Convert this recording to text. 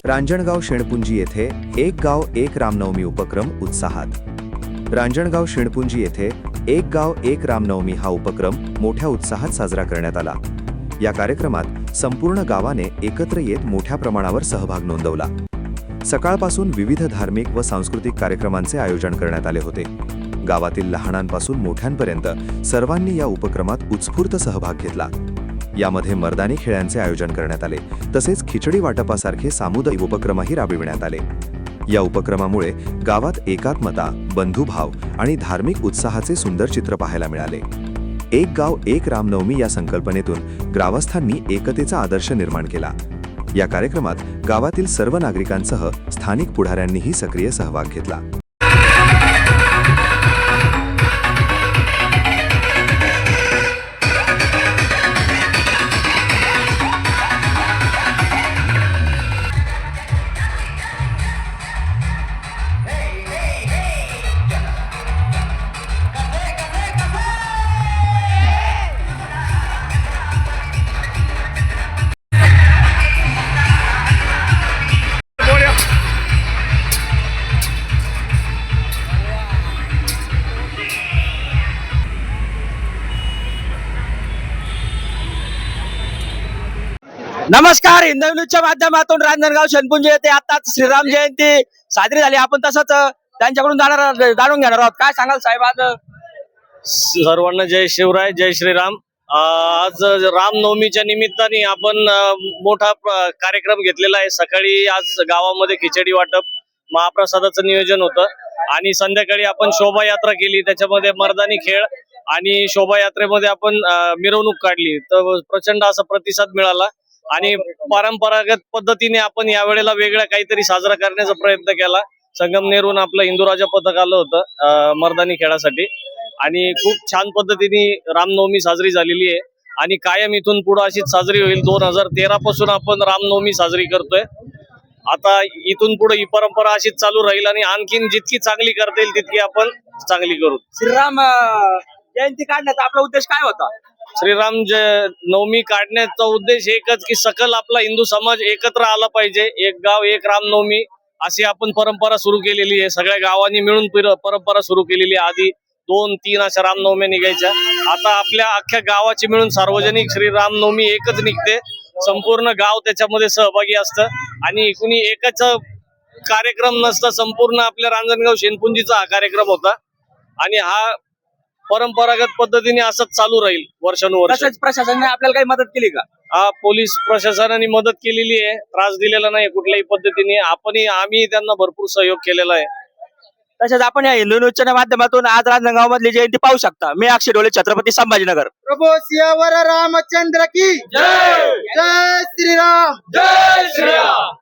रांजणगाव शेणपुंजी येथे एक गाव एक रामनवमी उपक्रम उत्साहात। रांजणगाव शेणपुंजी येथे एक गाव एक रामनवमी हा उपक्रम मोठ्या उत्साहात साजरा करण्यात आला। या कार्यक्रमात संपूर्ण गावाने एकत्र येत मोठ्या प्रमाणावर सहभाग नोंदवला। सकाळपासून विविध धार्मिक व सांस्कृतिक कार्यक्रमांचे आयोजन करण्यात आले होते। गावातील लहानांपासून मोठ्यांपर्यंत सर्वांनी या उपक्रमात उत्स्फूर्त सहभाग घेतला। यामध्ये मर्दानी खेळांचे आयोजन करण्यात आले, तसेच खिचडी वाटपासारखे सामुदायिक उपक्रमही राबविण्यात आले। या उपक्रमामुळे गावात एकात्मता, बंधुभाव आणि धार्मिक उत्साहाचे सुंदर चित्र पाहायला मिळाले। एक गाव एक रामनवमी या संकल्पनेतून ग्रामस्थांनी एकतेचा आदर्श निर्माण केला। या कार्यक्रमात गावातील सर्व नागरिकांसह स्थानिक पुढाऱ्यांनीही सक्रिय सहभाग घेतला। नमस्कार, हिंदवी न्यूजच्या माध्यमातून रांजणगाव शेणपुंजी येथे आताच श्रीराम जयंती साजरी झाली। आपण तसंच त्यांच्याकडून जाणून घेणार आहोत। काय सांगाल साहेब? आज सर्वांना जय शिवराय, जय श्रीराम। आज रामनवमीच्या निमित्ताने आपण मोठा कार्यक्रम घेतलेला आहे। सकाळी आज गावामध्ये खिचडी वाटप, महाप्रसादाचं नियोजन होतं आणि संध्याकाळी आपण शोभायात्रा केली। त्याच्यामध्ये मर्दानी खेळ आणि शोभायात्रेमध्ये आपण मिरवणूक काढली, तर प्रचंड असा प्रतिसाद मिळाला आणि परंपरागत पद्धतीने आपण यावेळेला वेगळा काहीतरी साजरा करण्याचा प्रयत्न केला। संगमनेरहून आपलं हिंदूराजा पथक आलं होतं मर्दानी खेळासाठी आणि खूप छान पद्धतीने रामनवमी साजरी झालेली आहे आणि कायम इथून पुढे अशीच साजरी होईल। 2013 पासून आपण रामनवमी साजरी करतोय। आता इथून पुढे ही परंपरा अशीच चालू राहील आणि आणखीन जितकी चांगली करता येईल तितकी आपण चांगली करू। श्रीराम जयंती काढण्याचा आपला उद्देश काय होता? श्रीराम नवमी काढण्याचा उद्देश एकच की सकल आपला हिंदू समाज एकत्र आला पाहिजे। एक गाव एक रामनवमी अशी आपण परंपरा सुरू केलेली आहे। सगळ्या गावांनी मिळून परंपरा सुरू केलेली आहे। आधी 2-3 अशा रामनवम्या निघायच्या, आता आपल्या अख्ख्या गावाची मिळून सार्वजनिक श्रीरामनवमी एकच निघते। संपूर्ण गाव त्याच्यामध्ये सहभागी असतं आणि कुणी एकच कार्यक्रम नसतं, संपूर्ण आपल्या रांजणगाव शेणपुंजीचा हा कार्यक्रम होता आणि हा परंपरागत पद्धतीने असंच चालू राहील वर्षानुवर्ष। प्रशासनाने आपल्याला काही मदत केली का? पोलीस प्रशासनाने मदत केलेली आहे, त्रास दिलेला नाही कुठल्याही पद्धतीने। आम्ही त्यांना भरपूर सहयोग केलेला आहे। तसेच आपण या हिंदू न्यूजच्या माध्यमातून आज रांजणगाव मधली जयंती पाहू शकता। मी अक्षय ढोले, छत्रपती संभाजीनगर। प्रभू सियावर रामचंद्र की जय, जय श्रीराम, जय श्रीराम।